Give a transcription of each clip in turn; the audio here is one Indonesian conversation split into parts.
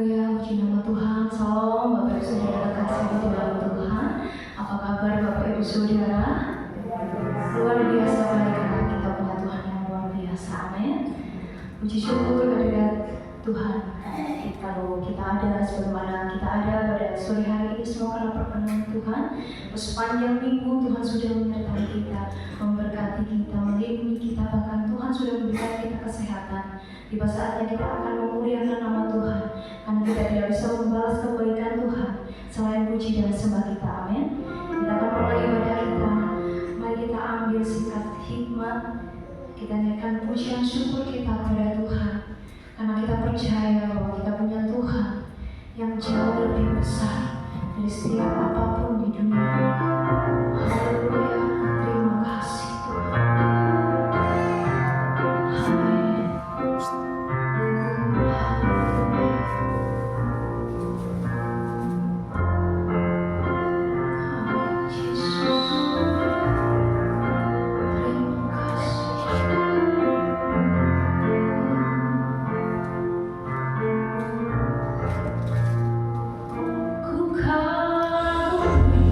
Haleluya, puji nama Tuhan. Salam Bapak Ibu Saudara kasih di dalam Tuhan. Apa kabar Bapak Ibu Saudara? Luar biasa baik karena kita punya Tuhan yang luar biasa. Amin. Puji syukur kehadirat Tuhan. Kalau kita ada sebagaimana kita ada pada sore hari ini semua karena perkenan Tuhan. Sepanjang minggu Tuhan sudah menyertai kita, memberkati kita, melindungi kita, bahkan Tuhan sudah memberikan kita kesehatan. Tiba saatnya kita akan memuliakan nama Tuhan, karena kita tidak bisa membalas kebaikan Tuhan selain puji dan sembah kita. Amin. Kita akan mulai ibadah kita. Mari kita ambil sikap hikmat, kita naikkan pujian syukur kita kepada Tuhan, karena kita percaya bahwa kita punya Tuhan yang jauh lebih besar dari setiap apapun di dunia. Haleluya, terima kasih Tuhan. Amin. Ku kagumi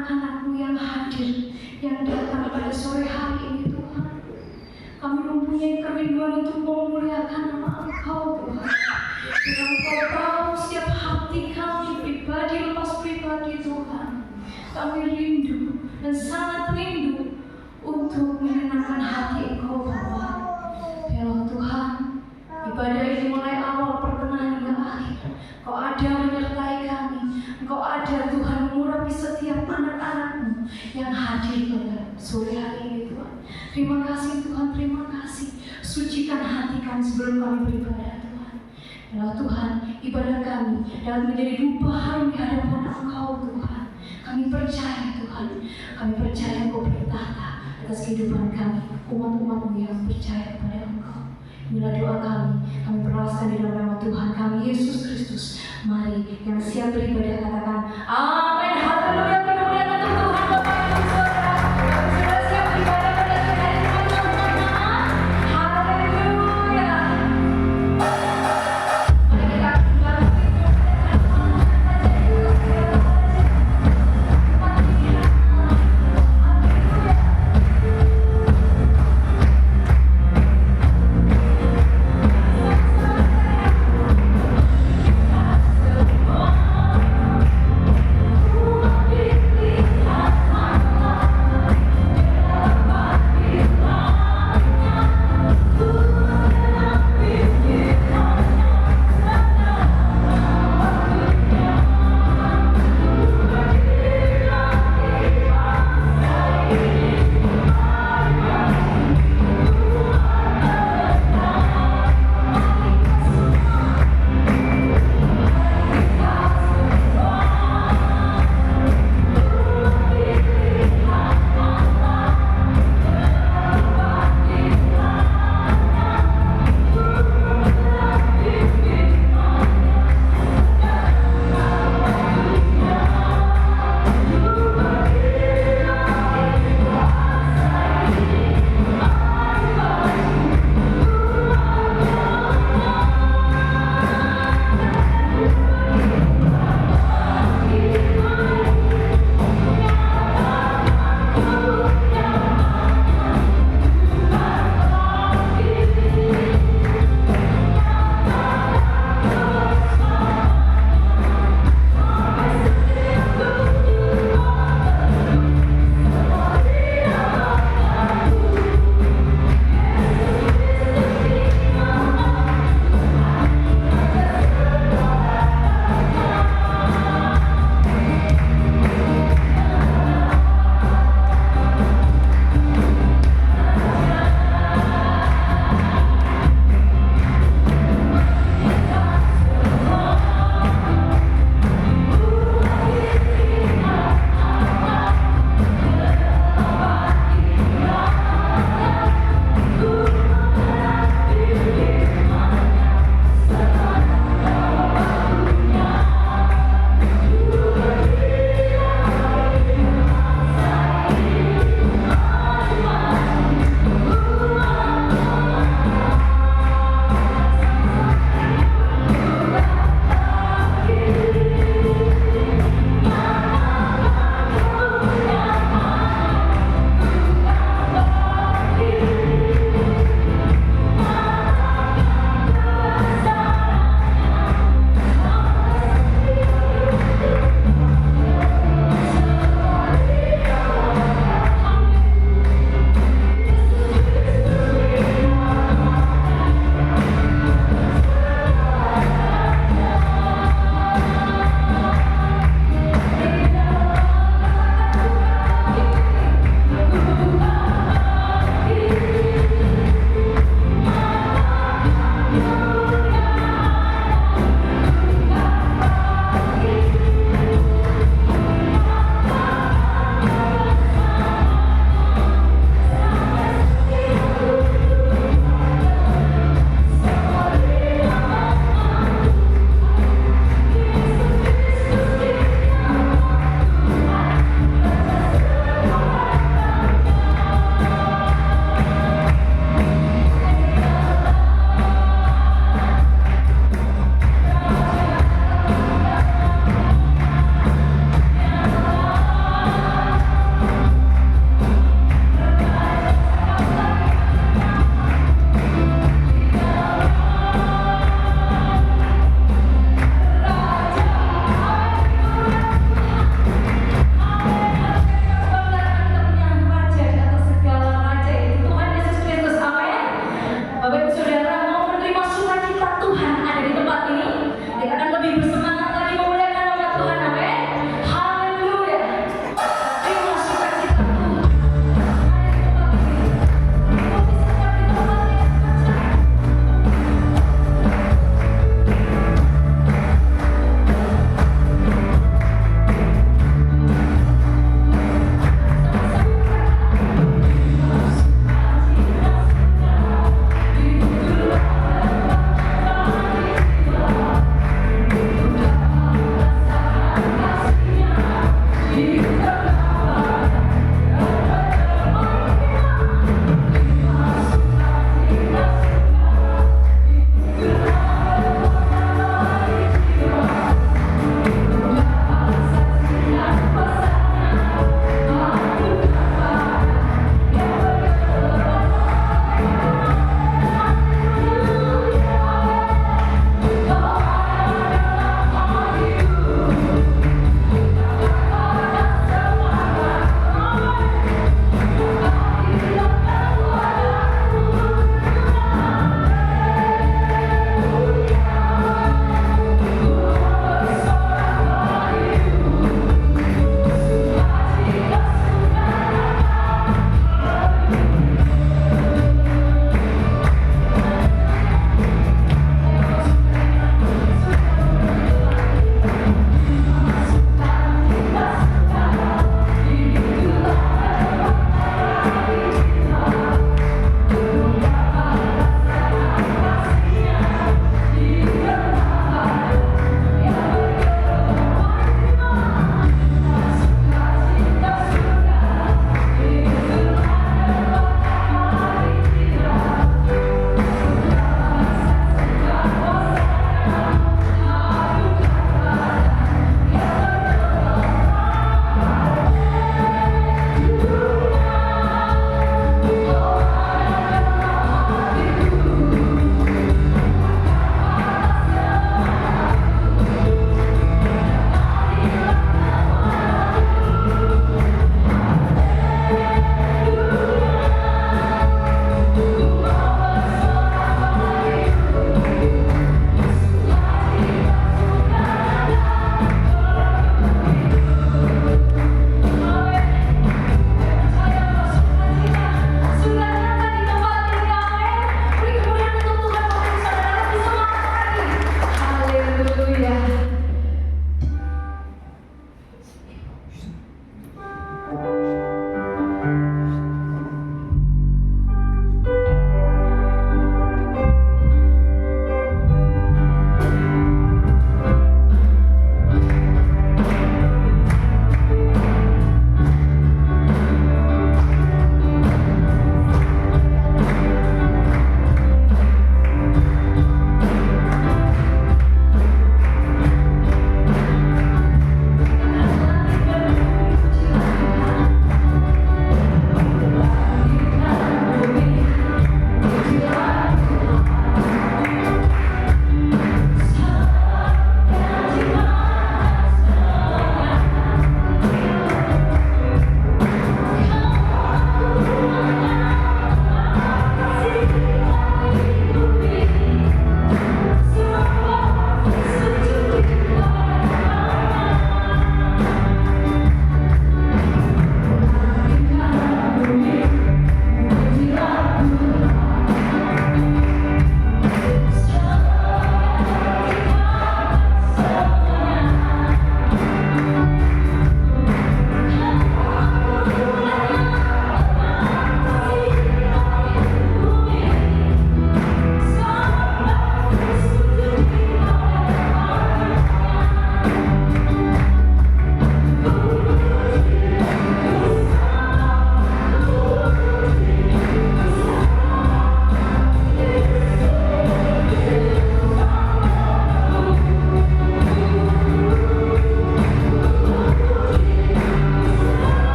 anak-anak-Mu yang hadir, yang datang pada sore hari ini Tuhan. Kami mempunyai kerinduan untuk memuliakan nama Engkau Tuhan. Karena Engkau tahu setiap hati kami pribadi lepas pribadi Tuhan. Kami rindu dan sangat rindu untuk menyenangkan hati Engkau Bapa. Biarlah Tuhan, ibadah ini mulai awal pertengahan hingga akhir, Engkau ada menyertai kami. Engkau ada Tuhan mengurapi setiap anak-anak-Mu yang hadir pada sore hari ini Tuhan. Terima kasih Tuhan, terima kasih. Sucikan hati kami sebelum kami beribadah Tuhan. Biarlah Tuhan, ibadah kami dapat menjadi dupa harum di hadapan Engkau Tuhan. Kami percaya Tuhan, kami percaya Engkau bertata atas kehidupan kami, umat-umat-Mu yang percaya kepada Engkau. Inilah doa kami beraskan di dalam nama Tuhan kami Yesus Kristus. Mari yang siap beribadah katakan amin, haleluya, kemuliaan untuk Tuhan. Bapak Ibu Saudara, sudah siap beribadah pada sore hari ini teman-teman? Haleluya. Mari kita kembali Haleluya.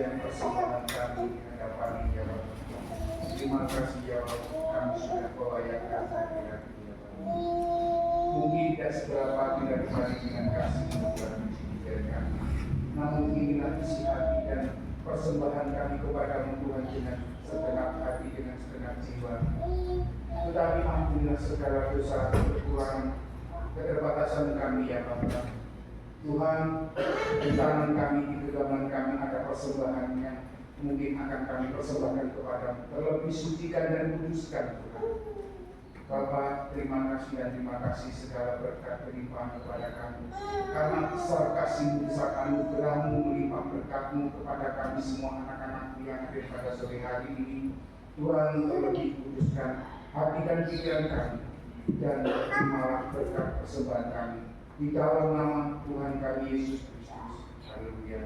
pujian persembahan kami di hadapan ya Bapa. Terima kasih ya Bapa, kami sudah Kau layakan hadirat ya Bapa. Mungkin tidak seberapa tidak dibanding dengan kasih Tuhan dari kami. Namun inilah isi hati dan persembahan kami kepada-Mu Tuhan dengan segenap hati, dengan segenap jiwa. Tetapi ampunilah segala dosa, kekurangan, keterbatasan kami ya Bapa. Tuhan, di tangan kami, di genggaman kami ada persembahan yang mungkin akan kami persembahkan kepada-Mu. Terlebih sucikan dan kuduskan Tuhan. Bapa, terima kasih dan terima kasih segala berkat berlimpah kepada kami. Karena besar kasih-Mu, besar anugerah-Mu, melimpah berkat-Mu kepada kami semua anak-anak-Mu yang ada pada sore hari ini. Tuhan, terlebih kuduskan hati dan pikiran kami, dan terimalah berkat persembahan kami. Di dalam nama Tuhan kami Yesus Kristus. Haleluya.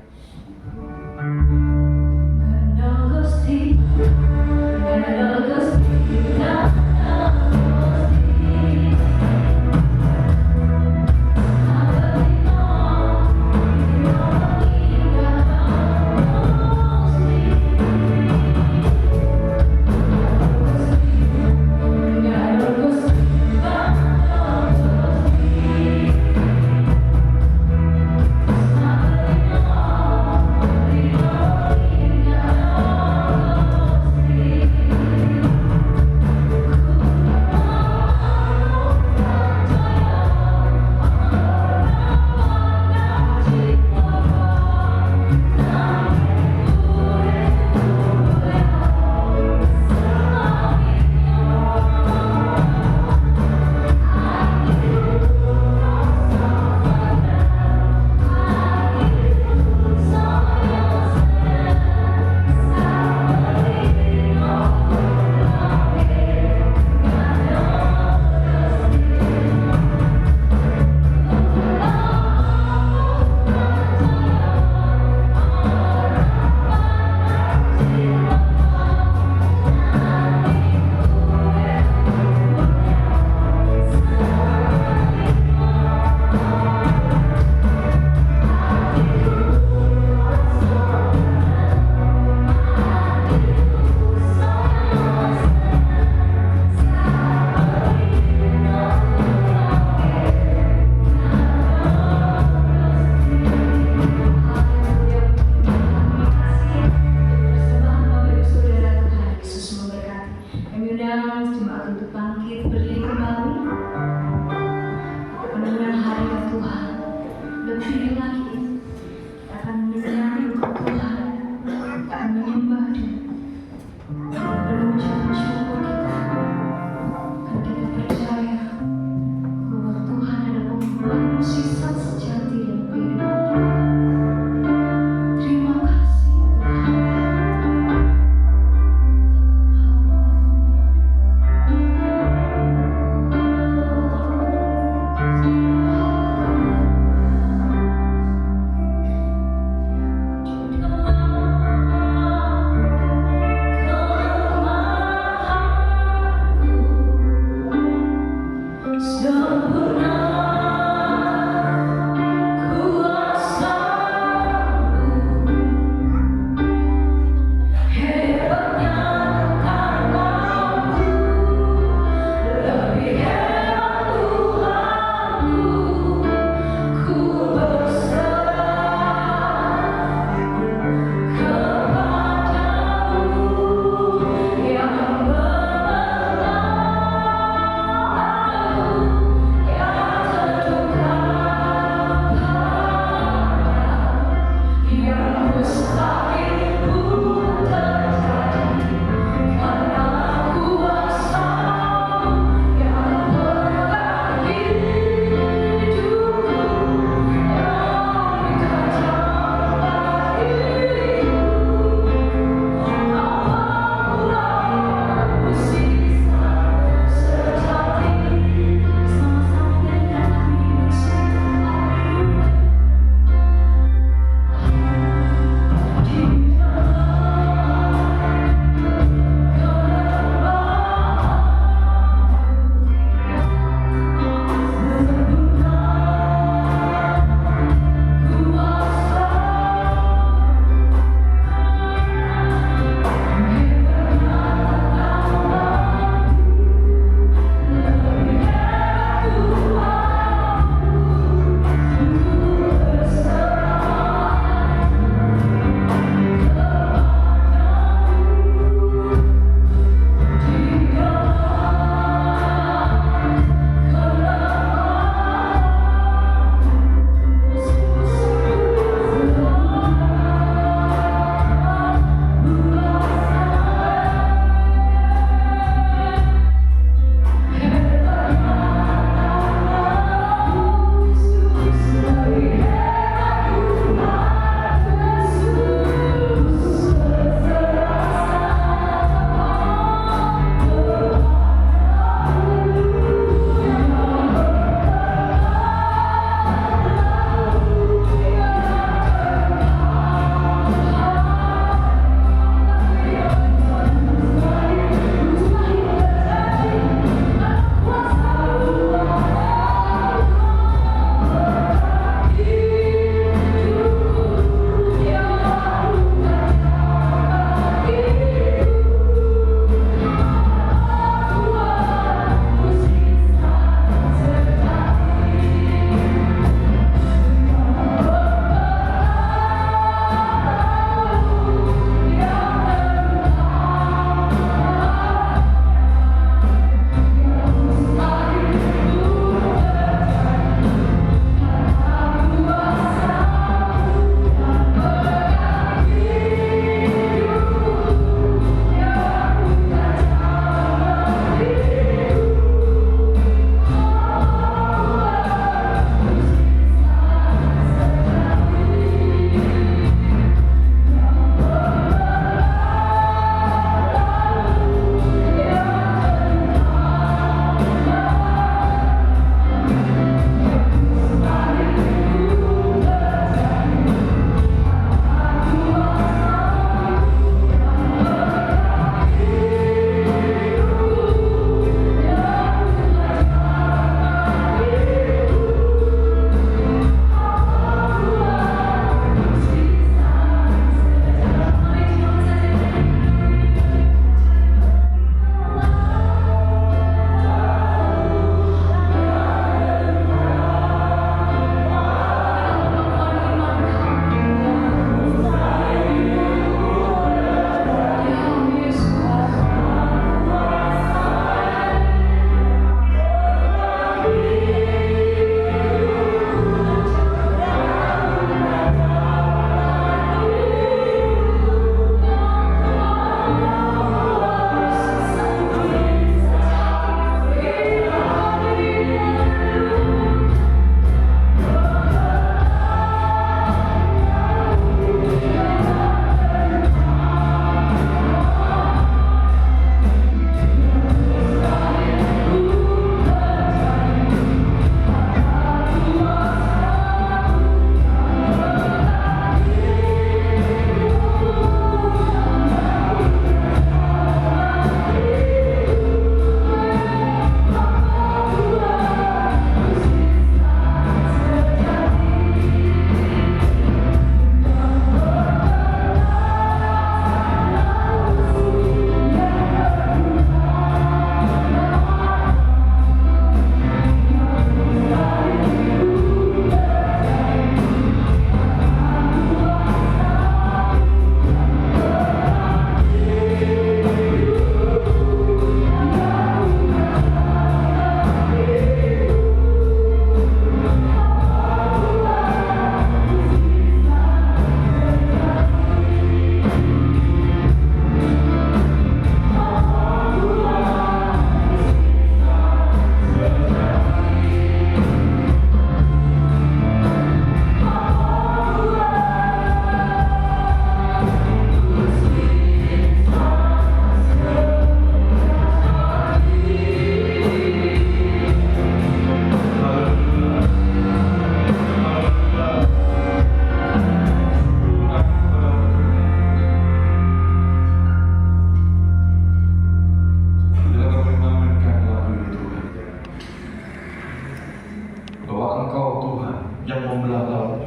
yang membelah laut,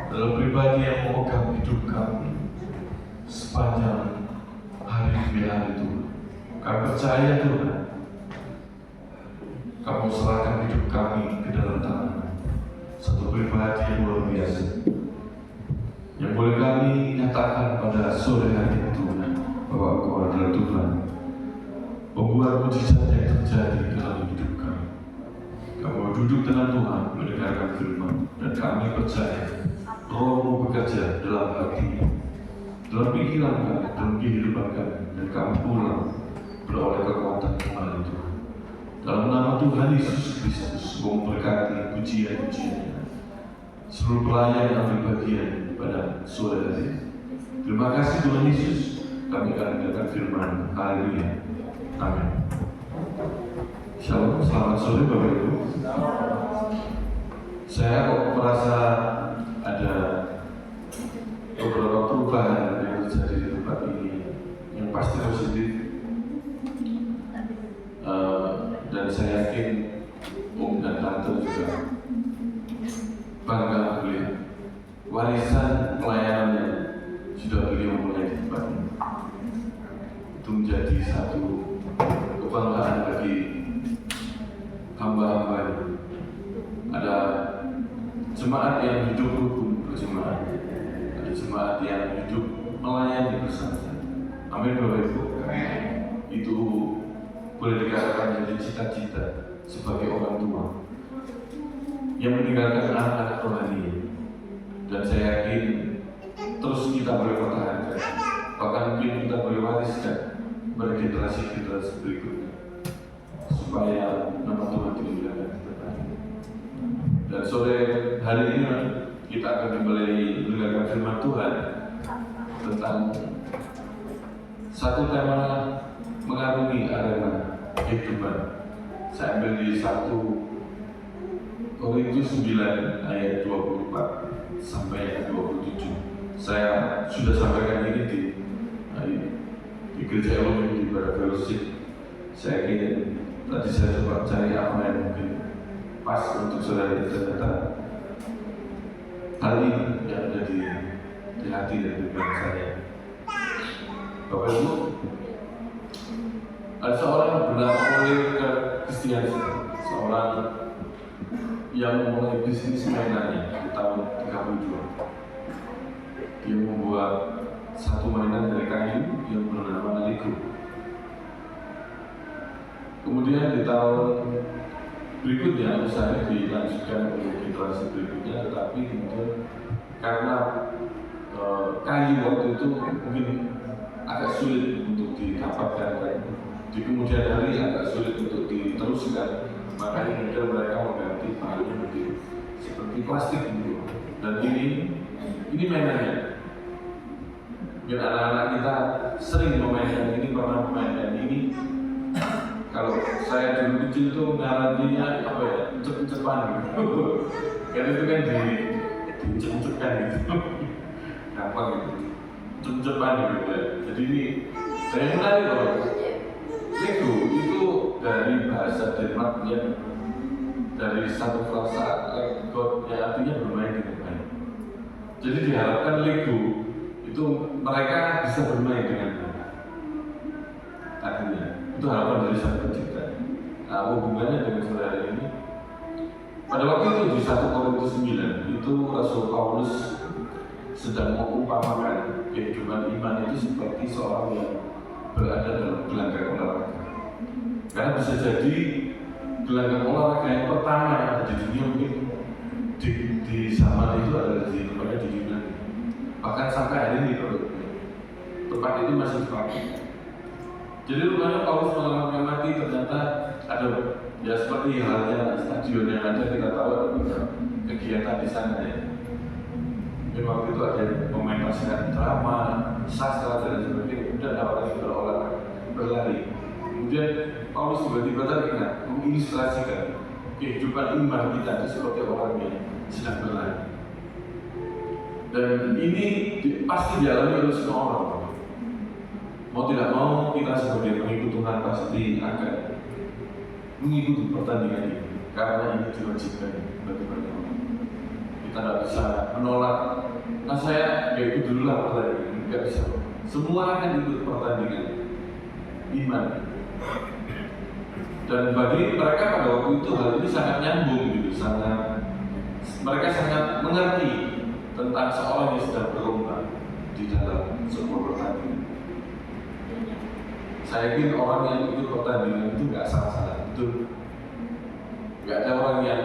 adalah pribadi yang memegang hidup kami sepanjang hari demi hari Tuhan. Kami percaya Tuhan, Kamu serahkan hidup kami ke dalam tangan satu pribadi yang luar biasa, yang boleh kami nyatakan pada sore hari ini Tuhan, bahwa Engkau adalah Tuhan, membuat mujizat yang terjadi dalam hidup kami. Kamu duduk dengan Tuhan mendengarkan firman, dan kami percaya Roh-Mu bekerja dalam hati, dalam pikiran kami, dalam kehidupan kami, dan kami pulang beroleh kekuatan kembali Tuhan. Dalam nama Tuhan Yesus Kristus, memberkati pujian-pujiannya seluruh pelayan yang ambil bagian pada sore hari ini. Terima kasih Tuhan Yesus, kami akan mendengarkan firman. Haleluya. Amin. Shalom, selamat sore Bapak Ibu. Saya kok merasa ada beberapa perubahan yang terjadi di tempat ini yang pasti positif, dan saya yakin Om dan Tante juga bangga melihat warisan pelayanan yang sudah beliau mulai di tempat ini. Itu menjadi satu kebanggaan bagi hamba-hamba ini. Ada jemaat yang hidup rukun berjemaat, ada jemaat yang hidup melayani bersama. Amin Bapak Ibu. Itu boleh dikatakan jadi cita-cita sebagai orang tua yang meninggalkan anak-anak rohani, dan saya yakin terus kita boleh pertahankan, bahkan mungkin kita boleh wariskan pada generasi-generasi berikutnya, supaya nama Tuhan dimuliakan. Dan sore hari ini kita akan kembali mendengarkan firman Tuhan tentang satu tema mengarungi arena kehidupan. Saya ambil di 1 Korintus 9 ayat 24 sampai 27. Saya sudah sampaikan ini di gereja Elohim di Barat Fellowship. Saya ingin tadi saya coba cari apa yang mungkin pas untuk saudara, ternyata hal ini yang ada di hati dan pikiran saya. Bapak Ibu, ada seorang bernama Kristian, seorang yang memulai bisnis mainannya di tahun 32. Dia membuat satu mainan dari kayu yang bernama Lego. Kemudian di tahun berikutnya usahanya dilanjutkan oleh generasi berikutnya, tetapi kemudian karena kayu waktu itu mungkin agak sulit untuk didapatkan, di kemudian hari agak sulit untuk diteruskan, makanya kemudian mereka mengganti kayu menjadi seperti plastik gitu. Dan ini mainannya. Mungkin anak-anak kita sering memainkan ini, pernah memainkan ini. Kalau saya dulu kecil tuh ngarantinya apa ya, uncep-uncepan gitu. Karena itu kan diuncep-uncepkan gitu. Gampang gitu, uncep-uncepan gitu ya. Jadi ini saya menarik loh. Lego itu dari bahasa Denmark yang dari satu frasa Lego yang artinya bermain dengan baik. Jadi diharapkan Lego itu mereka bisa bermain dengan baik. Artinya itu harapan dari Sang Pencipta. Nah, hubungannya dengan saudara ini, pada waktu itu di 1 Korintus 9 itu Rasul Paulus sedang mengumpamakan kehidupan iman itu seperti seorang yang berada dalam gelanggang olahraga. Karena bisa jadi gelanggang olahraga yang pertama yang ada di dunia mungkin di zaman itu adalah di Yunani. Bahkan sampai hari ini tempat itu masih dipakai. Jadi rupanya Paulus mengamati ternyata ada ya seperti halnya stadion yang ada, kita tahu ada kegiatan di sana ya. Mungkin waktu itu ada mementaskan drama, sastra dan sebagainya. Kemudian ada orang yang berolahraga, berlari. Kemudian Paulus tiba-tiba teringat mengilustrasikan kehidupan iman kita itu seperti orang yang sedang berlari. Dan ini pasti dialami oleh semua orang. Mau tidak mau kita sebagai pengikut Tuhan pasti akan mengikuti pertandingan ini, karena ini diwajibkan bagi mereka. kita nggak bisa menolak. Nah saya ya ikut dulu lah pertandingan, nggak bisa. Semua akan ikut pertandingan iman. Dan bagi mereka pada waktu itu hal ini sangat nyambung gitu, mereka sangat mengerti tentang seorang yang sedang berlomba di dalam sebuah pertandingan. Saya yakin orang yang ikut pertandingan itu nggak salah-salah, betul. Nggak ada orang yang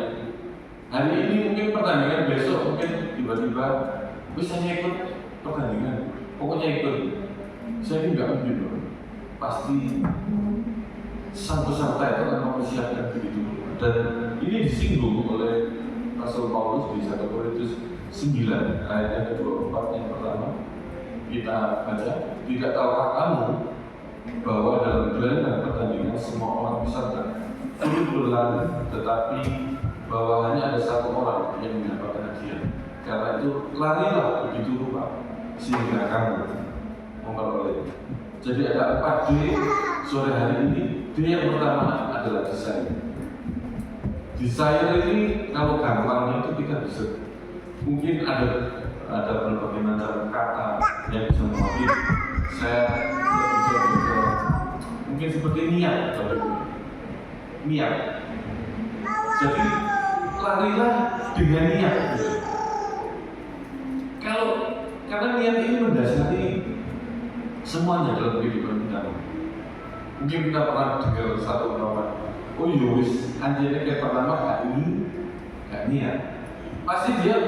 hari ini mungkin pertandingan, besok mungkin tiba-tiba bisa ikut pertandingan, pokoknya ikut. Saya ini nggak mungkin loh. Pasti sang peserta itu akan mempersiapkan begitu. Dan ini disinggung oleh Rasul Paulus di 1 Korintus 9 ayat yang ke-24 yang pertama kita baca, tidak tahukah kamu bahwa dalam gelanggang pertandingan semua orang peserta turut berlari, tetapi bahwa hanya ada satu orang yang mendapatkan hadiah. Karena itu larilah begitu rupa sehingga kamu memperoleh. Jadi ada 4 D sore hari ini. D yang pertama adalah desire. Desire ini kalau gampangnya itu kita bisa, mungkin ada berbagai macam kata yang bisa mewakili. Saya bisa mungkin seperti niat, niat. Jadi larilah dengan niat. Karena niat ini mendasari semuanya dalam kehidupan kita. Mungkin kita pernah dengar satu ungkapan, oh yowis, anjirnya kayak pertama gak niat. Pasti dia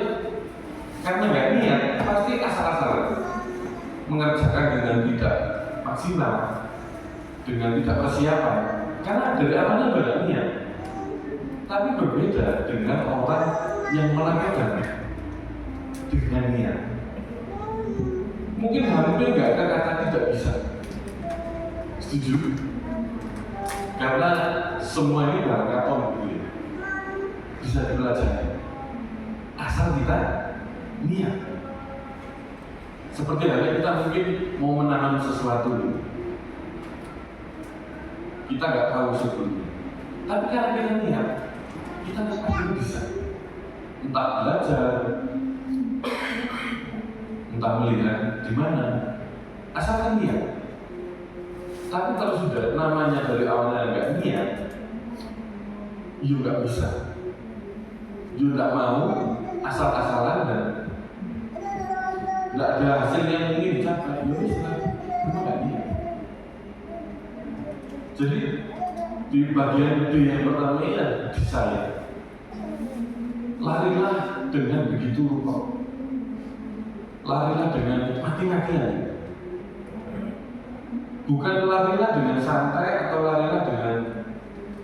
karena gak niat, pasti asal-asalan mengerjakan dengan tidak maksimal, dengan tidak persiapan. Karena dari awalnya gak niat. Tapi berbeda dengan orang yang melakukan dengan niat. Mungkin hampir gak ada kata tidak bisa. Setuju? Karena semua ini barang katon gitu, bisa dipelajari asal kita niat. Seperti halnya kita mungkin mau menanam sesuatu, kita nggak tahu sebelumnya, tapi karena kita niat, kita pasti bisa. Entah belajar, entah melihat di mana, asalkan niat. Tapi kalau sudah namanya dari awalnya nggak niat, you nggak bisa, you nggak mau, asal-asalan dan nggak ada hasil yang ingin dicapai, you bisa, you nggak niat. Jadi di bagian D yang pertama ini ada desire. Larilah dengan begitu rupa, larilah dengan mati-matian. Bukan larilah dengan santai atau larilah dengan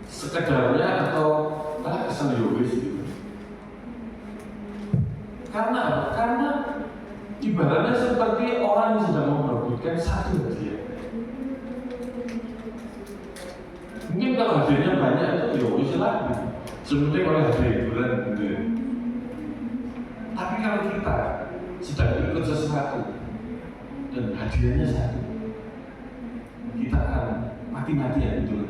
sekedarnya atau kesel yowis gitu. Karena ibaratnya seperti orang yang sedang memperebutkan satu hadiah. Mungkin kalau hadiahnya banyak itu yowis lah gitu. Sebenarnya oleh hadiah hiburan gitu. Tapi kalau kita sedang ikut sesuatu dan hadiahnya satu, kita akan mati-matian itu.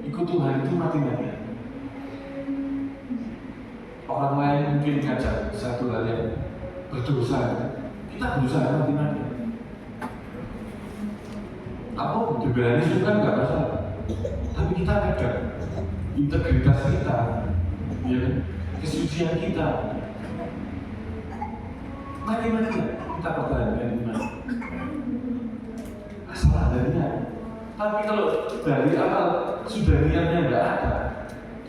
Ikut Tuhan itu mati-matian. Orang lain mungkin ngajak satu hal yang berdosa, kita berusaha mati-matian. Apa diberani suka nggak masalah, tapi kita pegang integritas kita, ya, kesucian kita. Mati-matian kita pertahankan iman. Asal ada niat. Tapi kalau dari awal sudah niatnya tidak ada,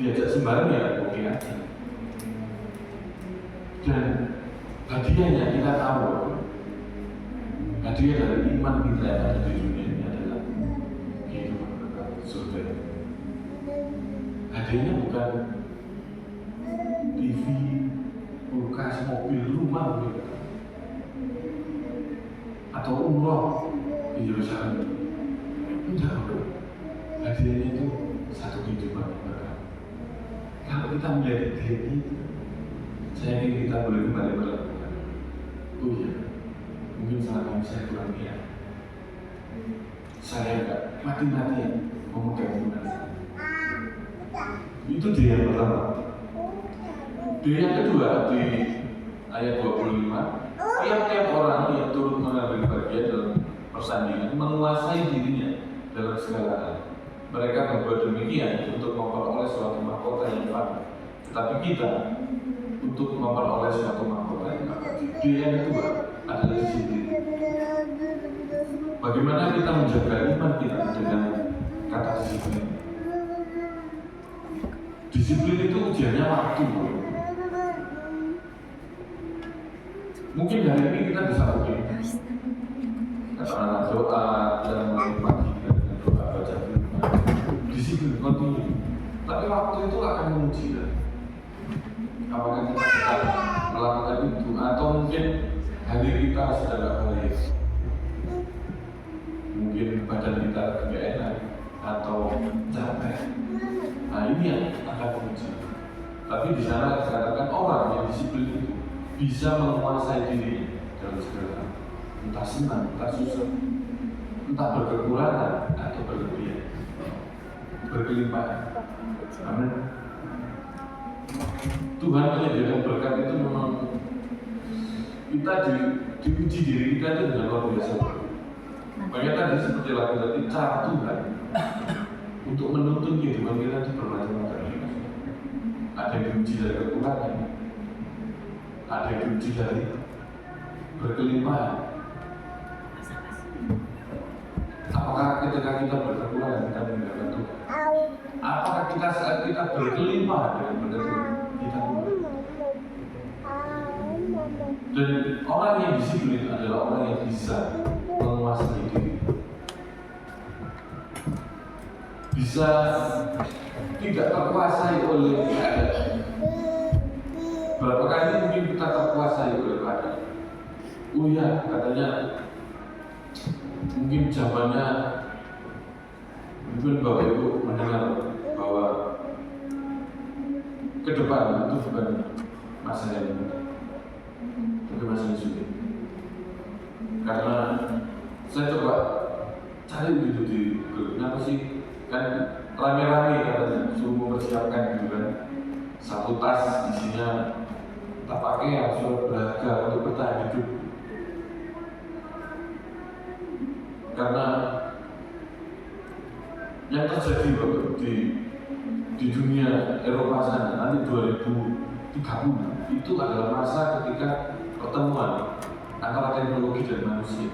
diajak sembarang ya oke aja. Dan hadiahnya kita tahu, hadiah dari iman kita yang ada di dunia ini adalah kehidupan kekal surga. Hadiahnya bukan TV, kulkas, mobil, rumah gitu, atau umroh di Yerusalem. Enggak, hadiahnya itu satu kehidupan kekal. Kalau kita melihat hadiahnya itu, saya ingin kita boleh kembali melakukan. Oh iya, mungkin selama ini saya kurang niat. Saya enggak mati-matian memegang iman saya. Itu dia yang pertama. D Yang kedua di ayat 25, tiap-tiap orang yang turut mengambil bagian dalam persandingan menguasai dirinya dalam segala hal. Mereka berbuat demikian untuk memperoleh suatu mahkota yang fana. Tetapi kita untuk memperoleh suatu mahkota yang abadi. Yang kedua adalah disiplin. Bagaimana kita menjaga iman kita dengan kata disiplin? Disiplin itu ujiannya waktu. Mungkin hari ini kita bisa mungkin katakanlah doa dan mulai pagi dengan doa baca firman, disiplin kontinu. Tapi waktu itu akan menguji kan? Apakah kita tetap melakukan itu atau mungkin hari kita sedang tidak baik, mungkin badan kita tidak enak atau capek. Nah ini yang akan menguji. Tapi di sana dikatakan orang yang disiplin itu bisa menguasai diri dalam segala hal. Entah senang, entah susah, entah berkekurangan atau berlebihan, berkelimpahan. Amin. Tuhan menyediakan berkat itu memang kita diuji diri kita itu dengan luar biasa. Makanya tadi seperti lagi tadi cara Tuhan untuk menuntun kehidupan kita itu bermacam-macam. Ada yang diuji dari kekurangan, ada yang diuji dari berkelimpahan. Apakah ketika kita berkekurangan kita meninggalkan Tuhan? Apakah kita saat kita berkelimpahan dengan berkat Tuhan kita mulai? Dan orang yang disiplin adalah orang yang bisa menguasai diri, bisa tidak terkuasai oleh keadaan. Berapa kali mungkin kita terkuasai oleh keadaan? Oh ya, katanya mungkin zamannya mungkin Bapak Ibu mendengar bahwa ke depan itu bukan masa yang mudah, tapi masa yang sulit. Karena saya coba cari gitu di Google, kenapa sih kan rame-rame katanya suruh mempersiapkan gitu kan, satu tas isinya tak pakai surat berharga untuk bertahan hidup. Karena yang terjadi di dunia Eropa sana nanti 2030 itu adalah masa ketika pertemuan antara teknologi dan manusia.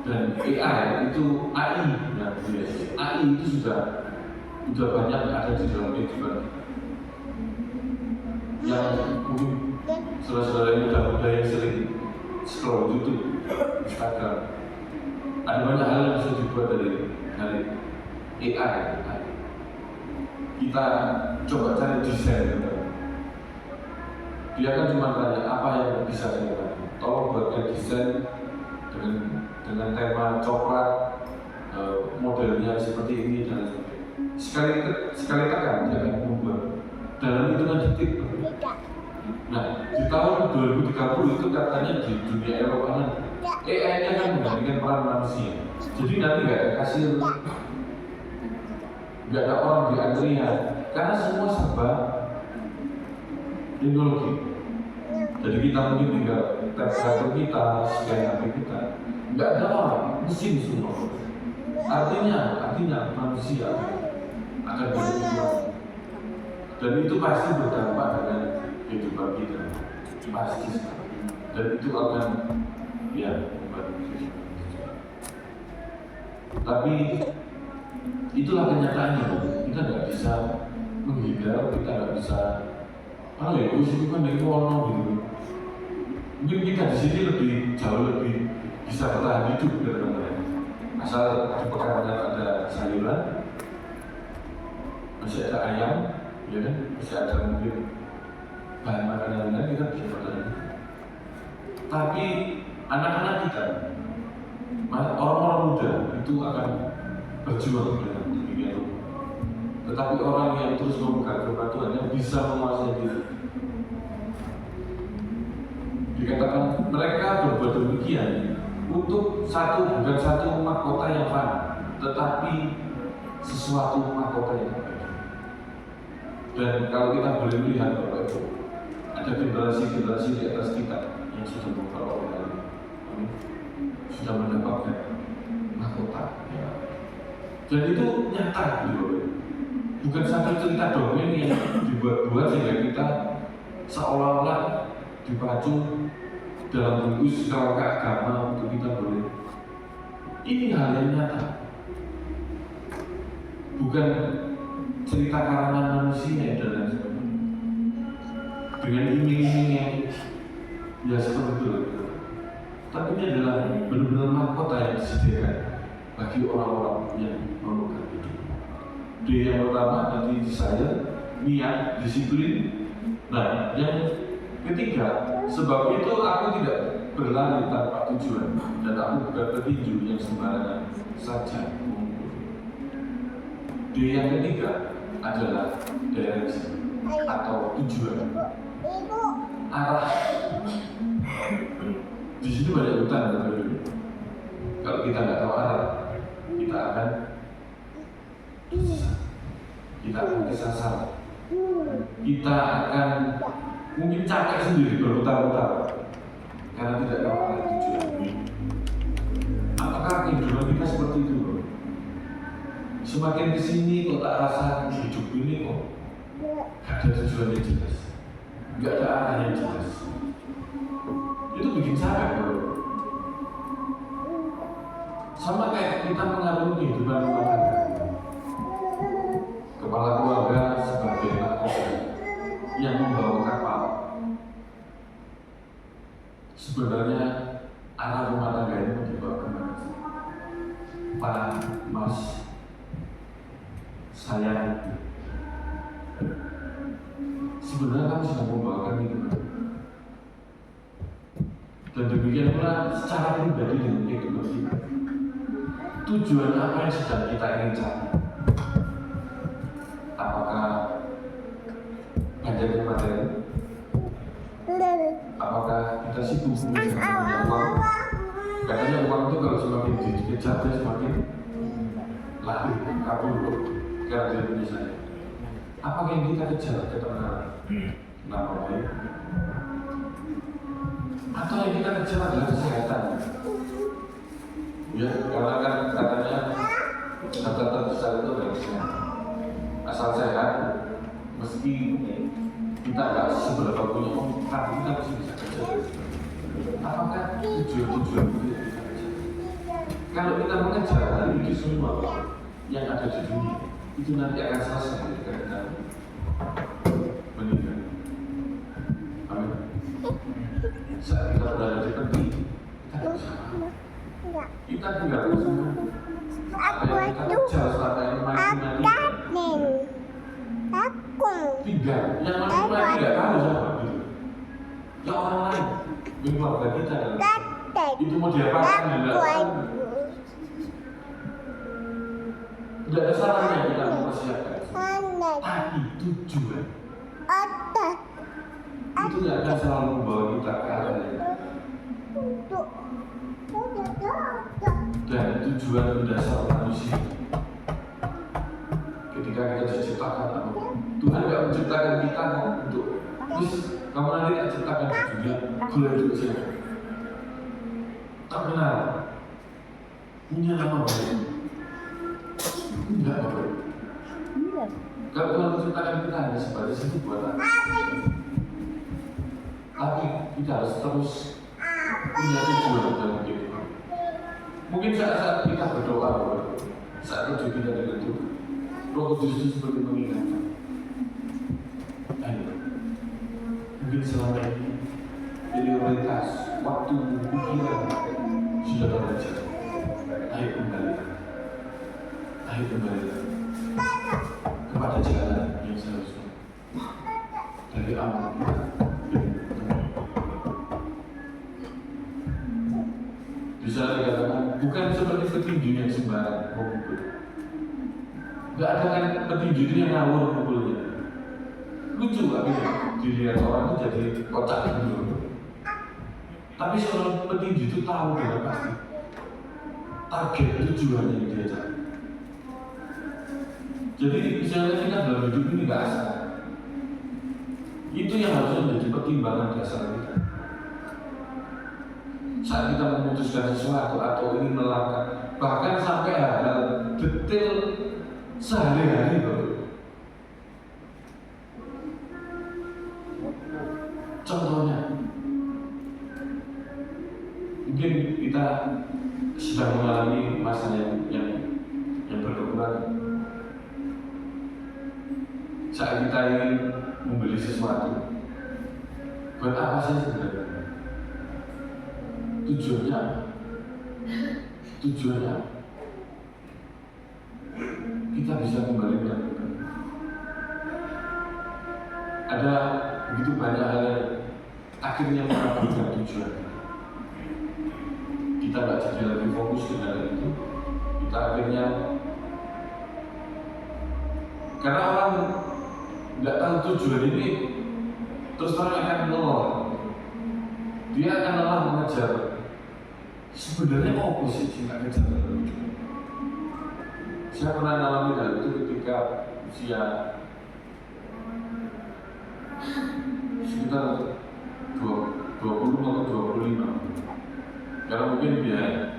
Dan AI itu AI itu sudah banyak ada di dalam kehidupan yang mungkin saudara-saudara muda-muda yang sering scroll YouTube, Instagram. Ada banyak hal yang bisa dibuat dari AI. Kita coba cari desain. Dia kan cuma tanya apa yang bisa saya lakukan. Tolong buatkan desain dengan tema coklat, modelnya seperti ini dan sebagainya. Sekali tekan dia akan membuat dalam hitungan detik. Nah, di tahun 2030 itu katanya di dunia Eropa AI-nya kan menggantikan peran manusia. Jadi nanti nggak ada kasir, nggak ada orang di antrian, karena semua serba teknologi. Jadi kita mungkin tinggal tap HP kita, scan HP kita, nggak ada orang, mesin semua. Artinya manusia akan berubah. Dan itu pasti berdampak dengan kehidupan kita, pasti. Dan itu akan membantu. Tapi itulah kenyataannya. Kita nggak bisa menghindar, kita nggak bisa itu kan dari warna gitu. Mungkin kita di sini jauh lebih bisa bertahan hidup teman-teman. Asal di pekanbaran ada sayuran, masih ada ayam, ya kan? Masih ada mungkin bahan makanan lain, kita bisa bertahan. Tapi anak-anak kita, orang-orang muda itu akan berjuang dengan demikian rupa. Tetapi orang yang terus memegang firman Tuhan yang bisa menguasai diri, dikatakan mereka berbuat demikian untuk bukan satu mahkota yang fana, tetapi sesuatu mahkota yang baik. Dan kalau kita boleh melihat Bapak Ibu, ada generasi-generasi di atas kita yang sudah beberapa kali sudah mendapatkan mahkota. Ya. Dan itu nyata gitu, bukan satu cerita dongeng yang dibuat-buat sehingga kita seolah-olah dipacu dalam bungkus kerangka agama untuk kita boleh. Ini hal yang nyata, bukan cerita karangan manusia dan lain sebagainya. Dengan iming-iming yang ya seperti itu. Tapi ini adalah benar-benar mahkota yang disediakan bagi orang-orang yang memegang itu. D yang pertama nanti di saya, niat, disiplin. Nah, yang ketiga, sebab itu aku tidak berlari tanpa tujuan dan aku bukan petinju yang sembarangan saja. D yang ketiga adalah direction atau tujuan, arah. Di sini banyak hutan, kalau kita nggak tahu arah, kita akan kesasar, kita akan mungkin capek sendiri berputar-putar karena tidak tahu arah tujuan. Apakah kehidupan kita seperti itu? Semakin kesini kok tak rasa hidup ini kok gak ada tujuan yang jelas, gak ada arah yang jelas. Itu bikin capek bro. Sama kayak kita mengarungi kehidupan rumah tangga. Kepala keluarga sebagai mahkota yang membawa kapal. Sebenarnya arah rumah tangga ini mau dibawa kemana? Pak, Mas, saya sebenarnya kan sudah membawakan itu. Dan demikian pula secara pribadi dengan kehidupan kita. Tujuan apa yang sedang kita ingin cari? Apakah banyak materi? Apakah kita sibuk mengejar uang? Katanya uang itu kalau semakin dikejar dia semakin lari, kabur karena dia punya saya. Apakah yang kita kejar ketenaran? Nama baik? Atau yang kita kejar adalah kesehatan? Ya, karena kan katanya harta terbesar itu adalah kesehatan. Asal sehat, meski kita nggak seberapa punya uang, tapi kita masih bisa kerja. Apakah tujuan-tujuan itu yang kita kejar? Kalau kita mengejar dari itu semua yang ada di dunia, itu nanti akan selesai ketika kita meninggal. Amin. Saat kita berada di peti, kita tidak bisa apa. Kita tinggal bersama. Apa yang kita kejar selama ini mati-mati. Tinggal, yang mati-mati tidak tahu siapa gitu. Ya orang lain, keluarga kita itu mau diapakan tidak tahu. Tidak ada salahnya kita mempersiapkan. Tapi tujuan itu yang akan selalu membawa kita ke arah yang dan tujuan mendasar manusia. Ketika kita diciptakan, Tuhan tidak menciptakan kita untuk terus kamu nanti tak ciptakan di dunia boleh hidup saja. Tak benar. Punya nama baik. Enggak baik. Kalau Tuhan menciptakan kita hanya sebagai satu buatan, tapi kita harus terus punya tujuan dalam kehidupan. Mungkin saat kita berdoa, saat tujuh kita dengan Tuhan, Roh Kudus itu seperti mengingatkan. Ayo, mungkin selama ini prioritas waktu pikiran sudah terjadi. Ayo kembali kepada jalan yang seharusnya dari amal kita. Bisa dikatakan bukan seperti petinju yang sembarang memukul. Gak ada kan petinju itu yang ngawur mukulnya. Lucu akhirnya dilihat orang itu jadi kocak gitu. Tapi seorang petinju itu tahu dengan pasti target tujuannya yang dia cari. Jadi misalnya kita dalam hidup ini gak asal. Itu yang harusnya menjadi pertimbangan dasar kita. Saat kita memutuskan sesuatu atau ingin melakukan, bahkan sampai hal-hal detail sehari-hari bro. Contohnya, mungkin kita sedang mengalami masa yang berkekurangan. Saat kita ingin membeli sesuatu, buat apa sih sebenarnya? Tujuannya kita bisa kembali melakukan. Ada begitu banyak hal yang akhirnya mengabaikan tujuan. Kita nggak jadi lagi fokus dengan hal itu. Kita akhirnya, karena orang nggak tahu tujuan ini, terus terang akan lelah. Dia akan lelah mengejar. Sebenarnya apa sih cinta kejar tujuan? Saya pernah mengalami hal itu ketika usia sekitar 20 atau 25. Karena mungkin dia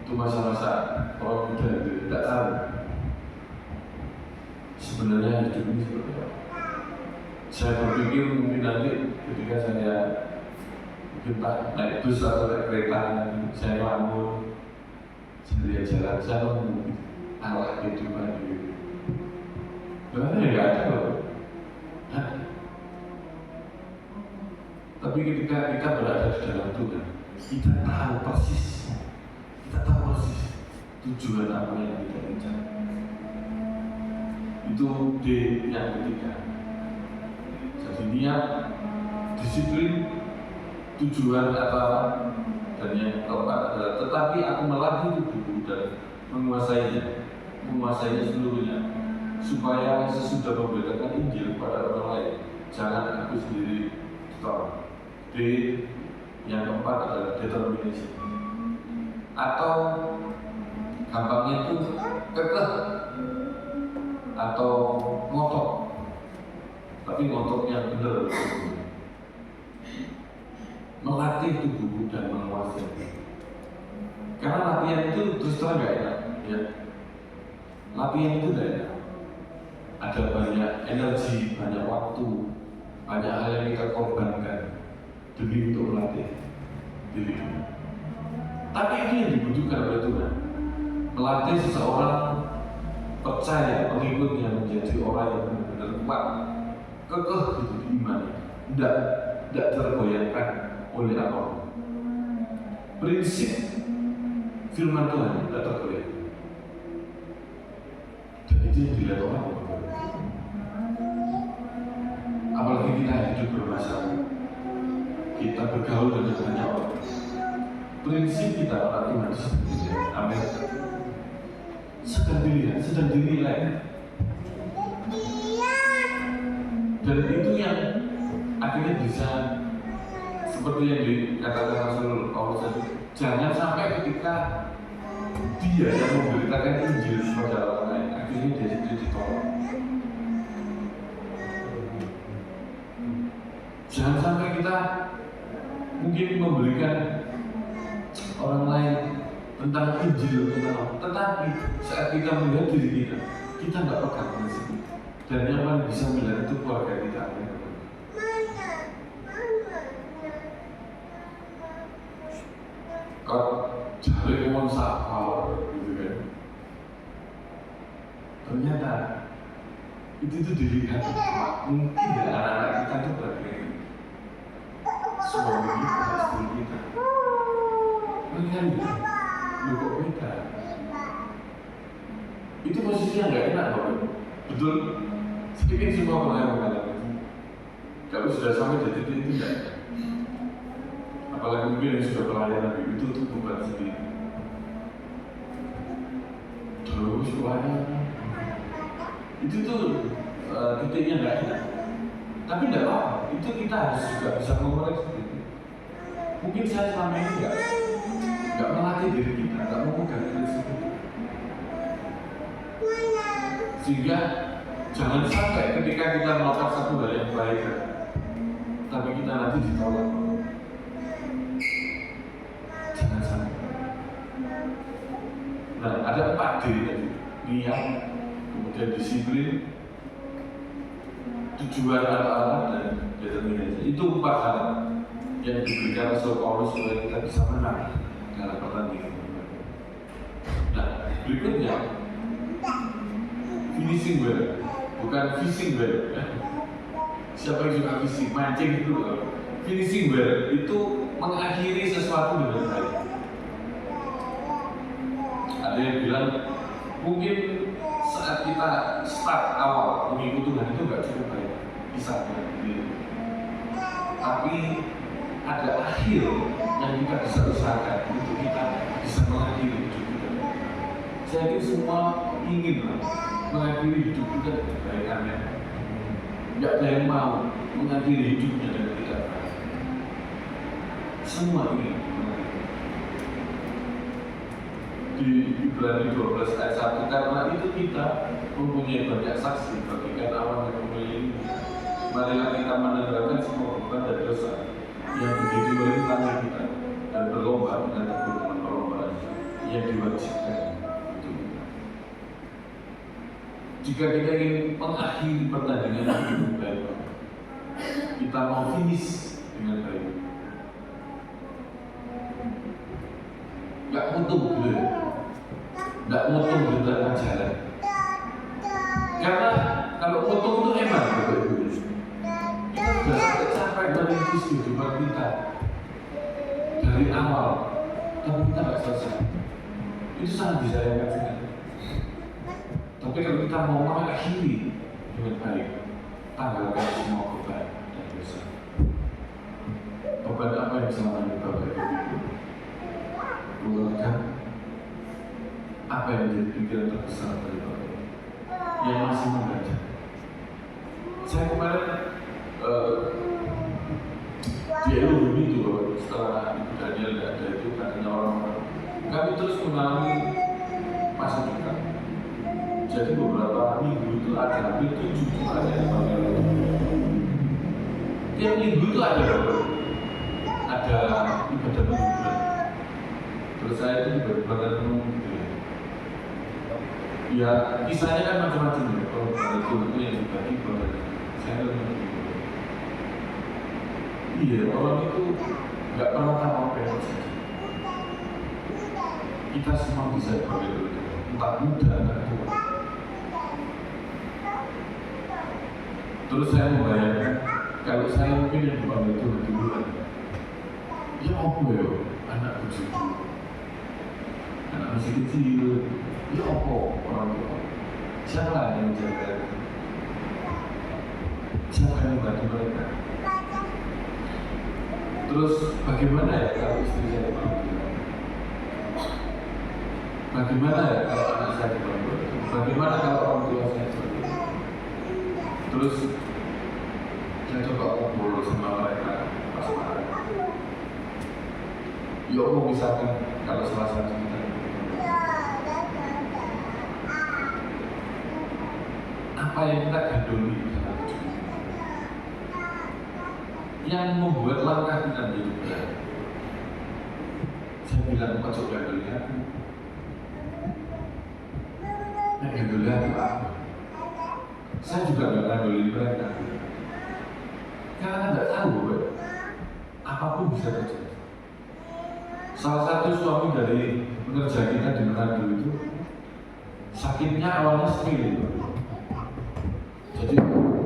itu masa-masa orang muda itu tidak tahu sebenarnya hidup ini seperti apa. Saya berpikir mungkin nanti ketika saya naik bus atau naik kereta, saya ngelamun, saya jalan, saya mungkin arah kehidupan itu. Sebenarnya nggak ada loh. Tapi ketika kita berada di dalam Tuhan, kita tahu persis tujuan apa yang kita incar. Itu D yang ketiga. Jadi niat, disiplin, tujuan apa, dan yang keempat adalah tetapi aku melatih tubuhku dan menguasainya seluruhnya, supaya sesudah memberitakan Injil pada orang lain, jangan aku sendiri ditolong. D yang keempat adalah determination, atau gampangnya itu kekeh atau ngotot, tapi ngotot yang benar, melatih tubuh dan menguasai. Karena latihan itu terus terang gak enak, ya. Latihan itu gak enak. Ada banyak energi, banyak waktu, banyak hal yang kita korbankan demi untuk melatih diri. Tapi itu yang dibutuhkan oleh Tuhan, melatih seseorang percaya, pengikutnya menjadi orang yang benar-benar kuat, kekeh gitu di imannya, tidak tergoyahkan oleh apapun. Prinsip firman Tuhan tidak tergoyah, dan itu yang dilihat orang. Apalagi kita hidup bermasalah, kita bergaul dengan banyak orang. Prinsip kita orang Tuhan seperti ini. Amin. Sedang dilihat, sedang dinilai. Dan itu yang akhirnya bisa seperti yang dikatakan Rasul Paulus tadi, jangan sampai ketika dia yang memberitakan Injil kepada orang lain, akhirnya dia sendiri ditolong. Jangan sampai kita mungkin memberikan orang lain tentang Injil, tetapi saat kita melihat diri kita nggak pegang prinsip itu. Dan yang paling bisa melihat itu keluarga kita. Kau cari ngomong sapa, gitu kan? Ternyata itu dilihat mungkin ya anak-anak kita itu bagian suami kita, istri kita. Melihat lu kok beda? Itu posisinya nggak enak loh. Betul? Sedikit semua orang yang mengalami. Kalau sudah sampai di titik itu tidak enak. Apalagi mungkin yang sudah pelayanan itu bukan sendiri. Terus pelayanan itu tuh titiknya nggak enak. Tapi tidak apa-apa. Itu kita harus juga bisa mengoreksi. Mungkin saya selama ini nggak melatih diri kita, nggak memegang prinsip itu. Sehingga jangan sampai ketika kita melakukan satu hal yang baik, tapi kita nanti ditolak. Jangan sampai. Nah, ada 4D tadi, niat, kemudian disiplin, tujuan atau dan determinasi. Itu 4 hal yang diberikan Rasul Paulus supaya kita bisa menang dalam pertandingan. Nah, berikutnya finishing well, bukan fishing well. Siapa yang suka fishing, mancing itu finishing well itu mengakhiri sesuatu dengan baik. Ada yang bilang mungkin saat kita start awal mengikuti Tuhan itu nggak cukup baik, bisa gitu. Tapi ada akhir yang kita bisa usahakan untuk kita bisa mengakhiri hidup kita. Saya yakin semua ingin mengakhiri hidup kita dengan baik, amin. Nggak ada yang mau mengakhiri hidupnya dengan tidak baik. Semua ingin mengakhiri. Di Ibrani 12 ayat 1, karena itu kita mempunyai banyak saksi bagikan awan yang mengelilingi. Marilah kita menanggalkan semua beban dan dosa yang begitu merintangi kita dan berlomba dengan tekun dalam perlombaan yang diwajibkan untuk kita. Jika kita ingin mengakhiri pertandingan dengan baik, kita mau finish dengan baik. Nggak untung gitu ya. Nggak untung di tengah jalan. Karena kalau untung itu enak Bapak Ibu. Kita sudah sampai capek merintis kehidupan kita dari awal, tapi kita nggak selesai. Itu sangat disayangkan sekali. Tapi kalau kita mau mengakhiri dengan baik, tanggalkan semua beban dan dosa. Beban apa yang selama ini Bapak Ibu? Keluarga, apa yang menjadi pikiran terbesar dari Bapak yang masih membaca? Saya kemarin di Elumi itu Bapak, setelah Ibu Daniel tidak ada itu katanya orang kami terus mengalami masa duka. Jadi beberapa minggu itu ada hampir 7 jutaan yang dipanggil. Tiap minggu itu ada ibadah mingguan. Terus saya itu ibadah ya kisahnya kan macam-macam ya. Kalau itu yang dibagi kepada saya kan iya, orang itu nggak pernah tahu apa yang saja. Kita semua bisa dipanggil entah muda entah tua. Terus saya membayangkan kalau saya mungkin yang dipanggil itu duluan. Ya apa ya, anak kecil, anak masih kecil. Ya apa orang tua? Siapa yang menjaga? Siapa yang membantu mereka? Terus bagaimana ya kalau istri saya dipanggil? Bagaimana ya kalau anak saya dipanggil? Bagaimana kalau orang tua saya dipanggil? Terus saya coba ngobrol sama mereka pas malam. Ya mau misalkan kalau salah satu kita apa yang kita gandoli dalam hidup yang membuat langkah kita menjadi berat. Saya bilang pojok gandoli aku. Nah gandoli aku apa? Saya juga nggak gandoli mereka. Karena nggak tahu, apapun bisa terjadi. Salah satu suami dari pekerja kita di Manado itu sakitnya awalnya sepele. Jadi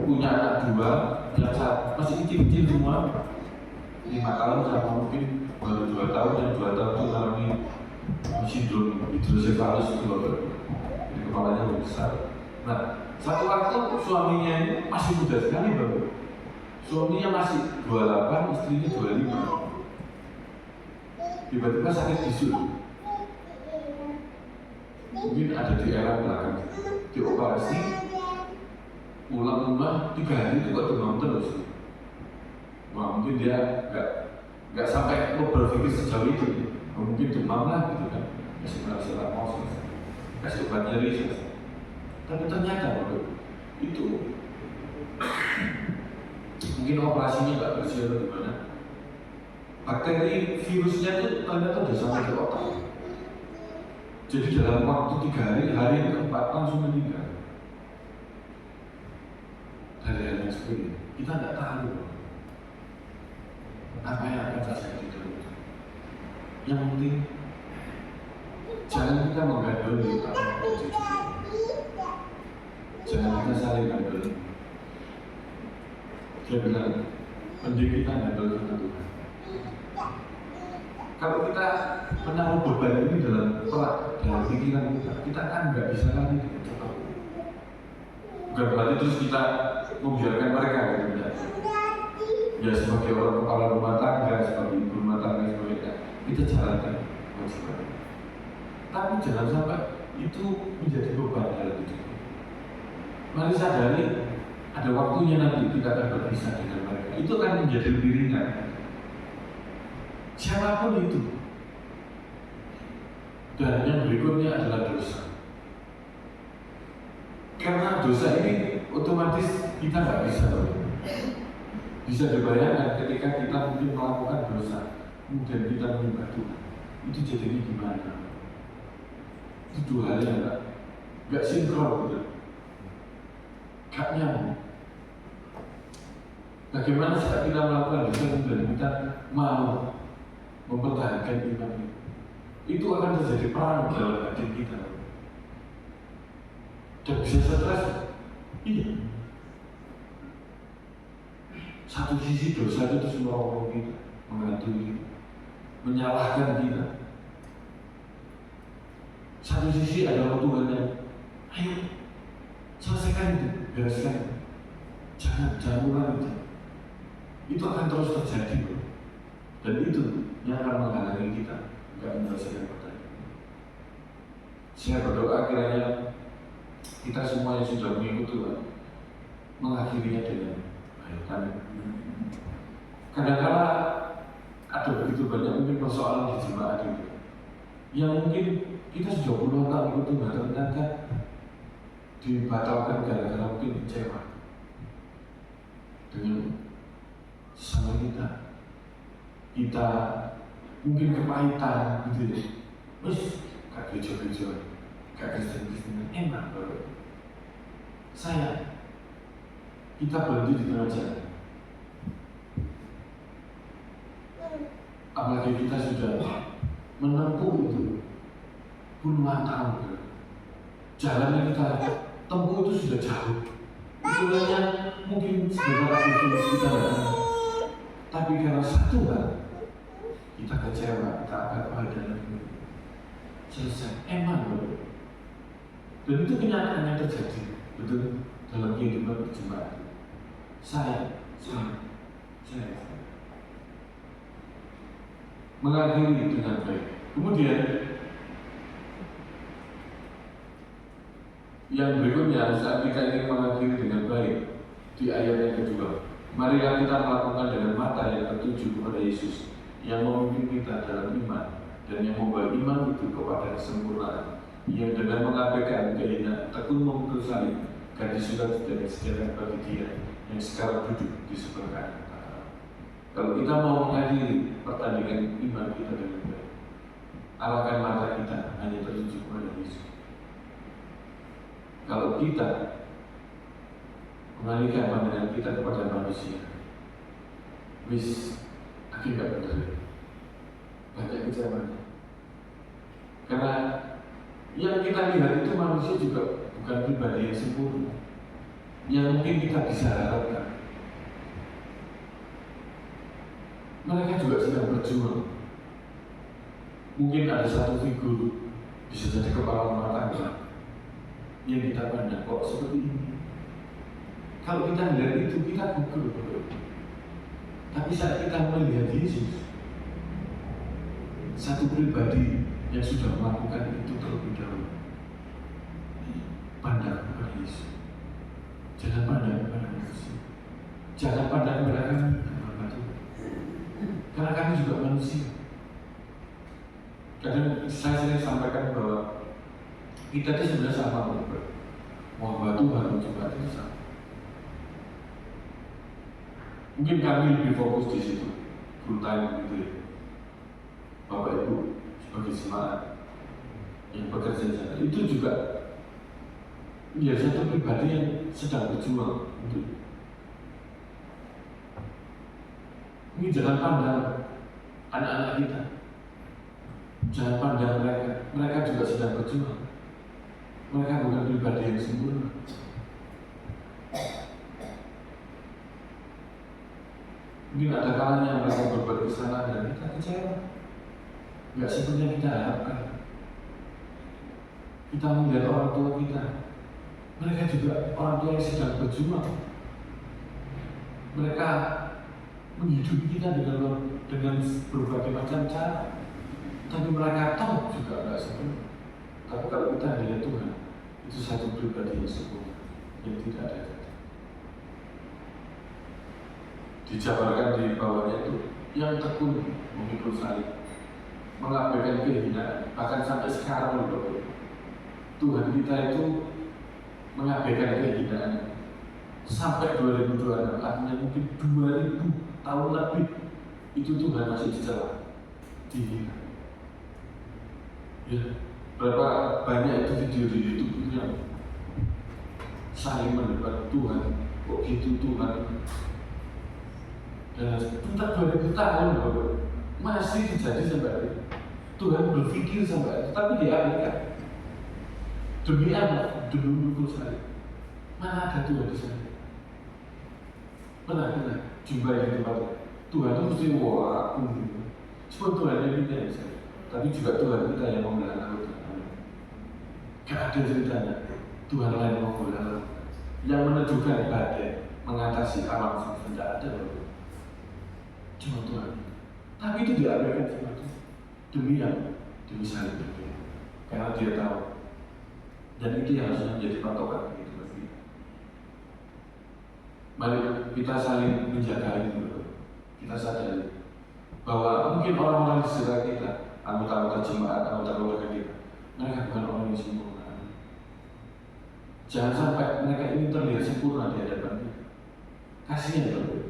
punya anak 2 yang masih kecil-kecil semua, 5 tahun sama mungkin baru 2 tahun, yang 2 tahun itu mengalami sindrom hidrosefalus itu di kepalanya lebih besar. Nah, satu waktu suaminya ini masih muda sekali Bapak. Suaminya masih 28, istrinya 25. Tiba-tiba sakit bisul. Mungkin ada di era belakang. Dioperasi, pulang rumah 3 hari itu kok demam terus. Wah mungkin dia nggak sampai lo berpikir sejauh itu. Mungkin demam lah gitu kan. Kasih paracetamol selesai. Kasih obat nyeri selesai. Tapi ternyata itu mungkin operasinya nggak bersih atau gimana, bakteri virusnya itu ternyata udah sampai ke otak. Jadi dalam waktu 3 hari, hari yang keempat langsung meninggal. Dari hal yang seperti ini, kita nggak tahu apa yang akan terjadi dalam itu. Yang penting jangan kita menggandoli apa yang terjadi. Jangan kita saling gandoli. Dia bilang, mending kita gandol sama Tuhan. Kalau kita menaruh beban ini dalam pikiran kita kan nggak bisa lagi dengan cepat. Bukan berarti terus kita membiarkan mereka gitu ya. Ya sebagai orang kepala rumah tangga, sebagai ibu rumah tangga sebagainya, kita jalankan kewajiban. Tapi jangan sampai itu menjadi beban dalam hidup. Mari sadari ada waktunya nanti kita akan berpisah dengan mereka. Itu akan menjadi lebih ringan. Siapapun itu. Dan yang berikutnya adalah dosa. Karena dosa ini otomatis kita nggak bisa loh. Bisa dibayangkan ketika kita mungkin melakukan dosa, kemudian kita menyembah Tuhan, itu jadinya gimana? Itu dua hal yang nggak sinkron gitu, nggak nyambung. Bagaimana saat kita melakukan dosa kemudian kita mau mempertahankan iman itu akan terjadi perang dalam hati kita. Dan bisa stres, iya. Satu sisi dosa itu terus merongrong kita, menghantui, menyalahkan kita. Satu sisi adalah Tuhan yang, ayo selesaikan itu, bereskan, jangan ulang itu. Itu akan terus terjadi, bro. Dan itu yang akan menghalangi kita nggak menyelesaikan pertanyaan. Saya berdoa kiranya kita semua yang sudah mengikut Tuhan mengakhirinya dengan baik. Kadang-kala ada begitu banyak mungkin persoalan di jemaat itu yang mungkin kita sudah puluhan tahun ikut Tuhan ternyata dibatalkan gara-gara mungkin kecewa dengan sama kita mungkin kepahitan gitu ya. Terus gak gereja-gereja, gak Kristen-Kristen, enak banget. Sayang, kita berhenti di tengah jalan. Apalagi kita sudah menempuh itu puluhan tahun. Jalan yang kita tempuh itu sudah jauh. Itu hanya mungkin sebentar aktivitas kita datang. Tapi karena satu hal, kita kecewa, kita agak pada selesai, emang betul. Dan itu kenyataan yang terjadi, betul dalam kehidupan jemaat. Saya mengakhiri dengan baik. Kemudian yang berikutnya saat kita ingin mengakhiri dengan baik di ayat yang kedua, marilah kita melakukan dengan mata yang tertuju kepada Yesus yang memimpin kita dalam iman dan yang membawa iman itu kepada kesempurnaan, yang dengan mengabaikan kehinaan tekun memikul salib gadis surat dan sejarah bagi dia yang sekarang duduk di sebelah kanan. Kalau kita mau mengakhiri pertandingan iman kita dengan baik, arahkan mata kita hanya tertuju kepada Yesus. Kalau kita mengalihkan pandangan kita kepada manusia, akibat benar banyak kecewaan. Karena yang kita lihat itu manusia juga bukan pribadi yang sempurna, yang mungkin kita bisa harapkan. Mereka juga sedang berjuang. Mungkin ada satu figur, bisa jadi kepala rumah tangga, yang kita pandang kok seperti ini. Kalau kita melihat itu, kita gugur. Tapi saat kita melihat Yesus, satu pribadi yang sudah melakukan itu terlebih dahulu, pandang kepada Yesus. Jangan pandang kepada manusia. Jangan pandang kepada kami, karena kami juga manusia. Kadang saya sering sampaikan bahwa kita itu sebenarnya sama, mau hamba Tuhan, coba itu sama. Mungkin kami lebih fokus di situ, full time gitu ya. Bapak Ibu sebagai jemaat yang bekerja di sana itu juga ya satu pribadi yang sedang berjuang gitu. Ini jangan pandang anak-anak kita, jangan pandang mereka juga sedang berjuang. Mereka bukan pribadi yang sempurna. Mungkin ada kalanya mereka berbuat kesalahan dan kita kecewa, nggak seperti yang kita harapkan. Kita melihat orang tua kita, mereka juga orang tua yang sedang berjuang. Mereka menghidupi kita dengan berbagai macam cara, tapi mereka tahu juga nggak sempurna. Tapi kalau kita melihat Tuhan, itu satu pribadi yang sempurna, yang tidak ada kata. Dijabarkan di bawahnya itu yang tekun memikul salib, mengabaikan kehinaan, bahkan sampai sekarang loh, Tuhan kita itu mengabaikan kehinaan sampai 2026, artinya mungkin 2000 tahun lebih itu Tuhan masih dicela, dihina. Ya, berapa banyak itu video di YouTube yang saling mendebat Tuhan, kok gitu Tuhan. Dan entah 2000 tahun loh, masih terjadi sampai hari ini. Tuhan berpikir sampai itu, tapi diabaikan. Demi apa? Demi memikul salib. Mana ada Tuhan di sana? Mana jumpa di tempatnya? Tuhan itu mesti wah aku gitu. Cuma Tuhan yang minta ya saya. Tapi juga Tuhan kita yang memelihara lautan. Gak ada ceritanya Tuhan lain yang memelihara lautan, yang meneduhkan badai, mengatasi alam semesta. Tidak ada loh. Cuma Tuhan. Tapi itu diabaikan sama Tuhan. Demi yang demi salib itu. Karena dia tahu. Dan itu yang harusnya menjadi patokan gitu bagi. Mari kita saling menjaga itu. Kita sadari bahwa mungkin orang-orang di sekitar kita, anggota-anggota jemaat, anggota keluarga kita, mereka bukan orang yang sempurna. Jangan sampai mereka ini terlihat sempurna di hadapan kita. Kasihan loh.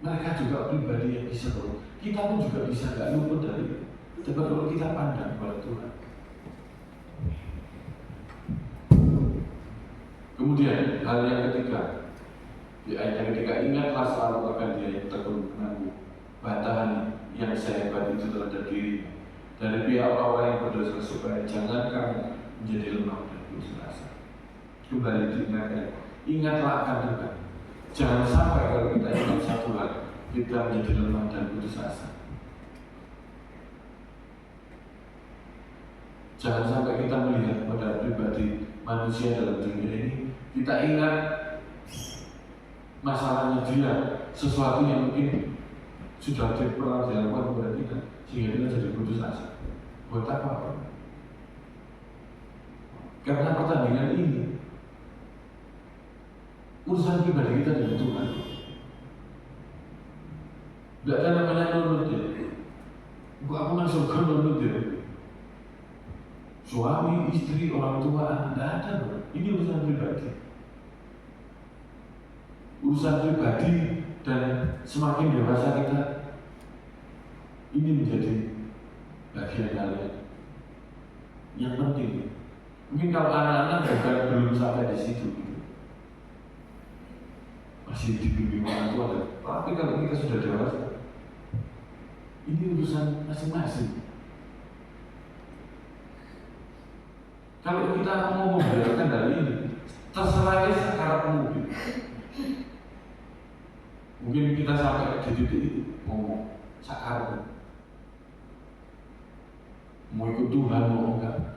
Mereka juga pribadi yang bisa loh. Kita pun juga bisa, gak luput dari itu. Tapi kalau kita pandang kepada Tuhan. Kemudian hal yang ketiga, di ayat yang ketiga, ingatlah selalu akan Dia yang tekun menangguh bantahan yang sehebat itu terhadap diri dari pihak orang yang berdosa, supaya jangan kamu menjadi lemah dan putus asa. Kembali diingatkan, ingatlah akan Tuhan. Jangan sampai kalau kita ingat satu hal, kita menjadi lemah dan putus asa. Jangan sampai kita melihat pada pribadi manusia dalam dunia ini, kita ingat masalahnya dia, sesuatu yang mungkin sudah pernah dilakukan kepada kita, sehingga kita jadi putus asa. Buat apa? Karena pertandingan ini urusan pribadi kita dengan Tuhan. Tidak ada namanya nurut ya. Aku masuk surga nurut ya. Suami, istri, orang tua, anak, tidak ada loh. Ini urusan pribadi. Urusan pribadi, dan semakin dewasa kita, ini menjadi bagian kalian yang penting. Mungkin kalau anak-anak juga belum sampai di situ, gitu. Masih dibimbing orang tua, tapi kalau kita sudah dewasa, ini urusan masing-masing. Kalau kita mau membiarkan hal ini, terserah sekarang mungkin. Mungkin kita sampai di titik itu ngomong sekarang, mau ikut Tuhan mau enggak?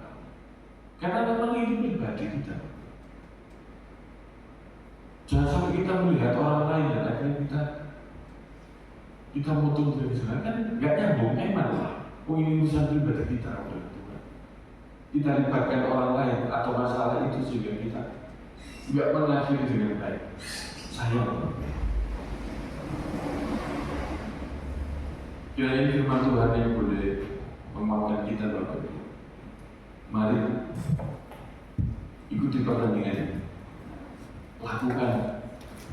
Karena memang ini pribadi kita. Jangan sampai kita melihat orang lain dan akhirnya kita mutung dari sana, kan nggak nyambung emang. Oh ini urusan pribadi kita udah. Kita libatkan orang lain atau masalah itu sehingga kita nggak mengakhiri dengan baik. Sayang. Kiranya firman Tuhan yang boleh menguatkan kita Bapak Ibu. Mari ikuti pertandingan ini. Lakukan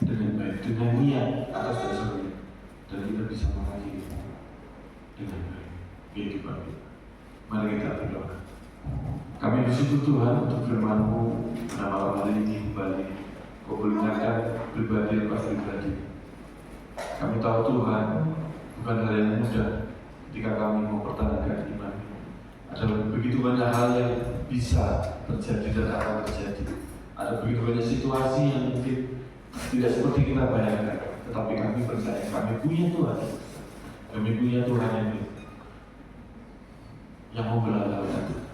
dengan baik, dengan niat atas dasarnya, dan kita bisa mengakhiri dengan baik kehidupan kita. Mari kita berdoa. Kami bersyukur Tuhan untuk firman-Mu pada malam hari ini kembali Kau beringatkan pribadi lepas pribadi. Kami tahu Tuhan bukan hal yang mudah ketika kami mempertahankan iman. Ada begitu banyak hal yang bisa terjadi dan akan terjadi. Ada begitu banyak situasi yang mungkin tidak seperti kita bayangkan, tetapi kami percaya kami punya Tuhan. Kami punya Tuhan yang membela lautan.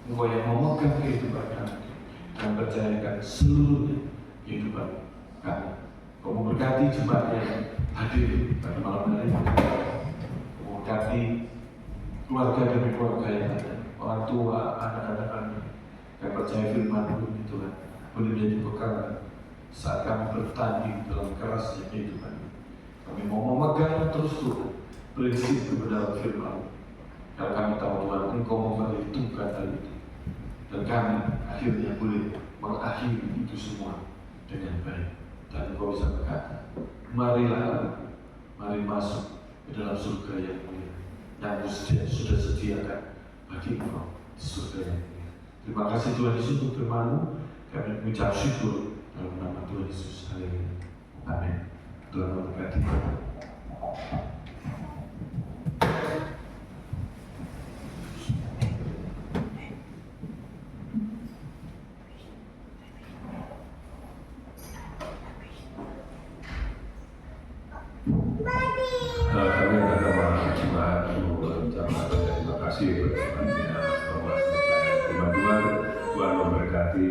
Engkau yang memegang kehidupan kami dan percayakan seluruhnya kehidupan kami. Kau memberkati jemaat yang hadir pada malam hari ini. Memberkati keluarga demi keluarga yang ada, orang tua, anak-anak kami yang percaya firman-Mu ini Tuhan boleh menjadi bekal saat kami bertanding dalam kerasnya kehidupan. Kami mau memegang terus Tuhan prinsip kebenaran firman-Mu. Karena kami tahu Tuhan Engkau memperhitungkan hal itu, dan kami akhirnya boleh mengakhiri itu semua dengan baik. Dan Engkau bisa berkata, marilah, mari masuk ke dalam surga yang mulia yang sudah sediakan bagi Engkau di surga yang mulia. Terima kasih Tuhan Yesus untuk firman-Mu. Kami mengucap syukur dalam nama Tuhan Yesus. Haleluya. Amin. Tuhan memberkati. Kami akan mengucapkan terima kasih berkepanjangan bahwa firman Tuhan memberkati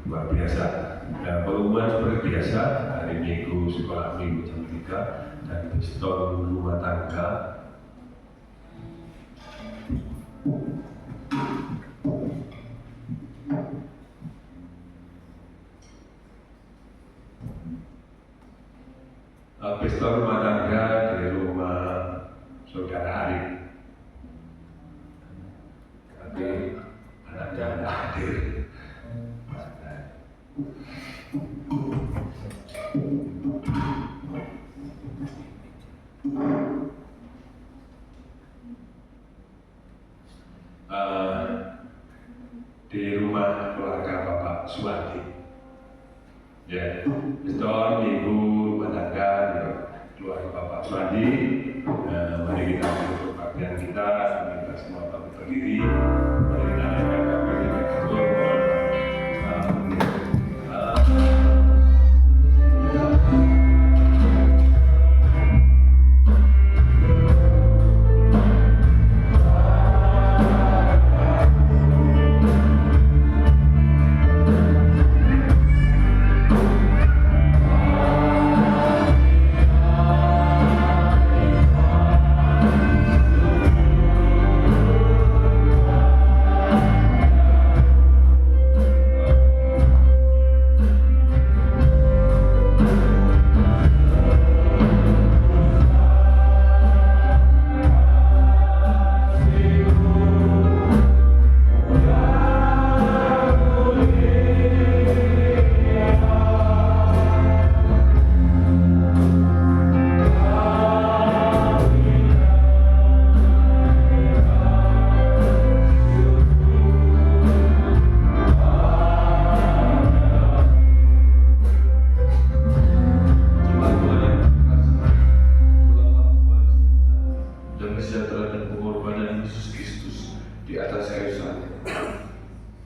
luar biasa. Pengumuman seperti biasa hari Minggu sekolah Minggu jam 3 dan pistol rumah tangga. Pesta rumah tangga di rumah saudara Arif. Tapi anaknya tidak hadir. Di rumah keluarga Bapak Suwadi. Ya, pesta Minggu tangga keluarga Bapak Suwadi. Mari kita untuk bagian kita, kita semua berdiri. Mari kita naikkan kami di betul.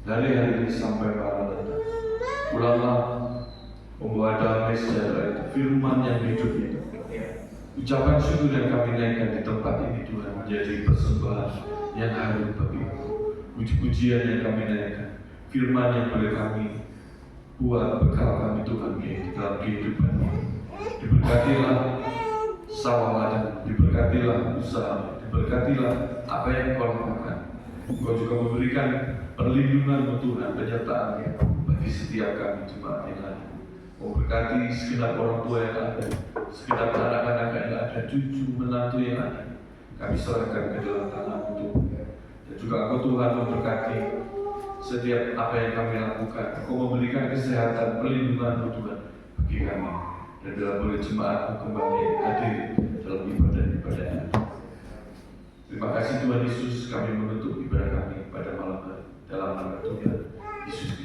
Dari hari ini sampai para datang, pulanglah membawa damai sejahtera itu, firman yang hidup itu. Ucapan syukur yang kami naikkan di tempat ini Tuhan menjadi persembahan yang harum bagi-Mu. Puji-pujian yang kami naikkan, firman yang boleh kami buat bekal kami Tuhan di dalam kehidupan ini. Diberkatilah sawah ladang, diberkatilah usaha, diberkatilah apa yang Kau lakukan. Kau juga memberikan perlindungan Tuhan, penyertaan bagi setiap kami jemaat yang ada. Memberkati segenap orang tua yang ada, segenap anak-anak yang ada, cucu, menantu yang ada. Kami serahkan ke dalam tangan-Mu Tuhan. Dan juga Engkau Tuhan memberkati setiap apa yang kami lakukan. Engkau memberikan kesehatan, perlindungan Tuhan bagi kami. Dan bila boleh jemaatmu kembali hadir dalam ibadah-ibadah ini. Terima kasih Tuhan Yesus, kami menutup ibadah kami pada malam hari dalam nama Tuhan Yesus.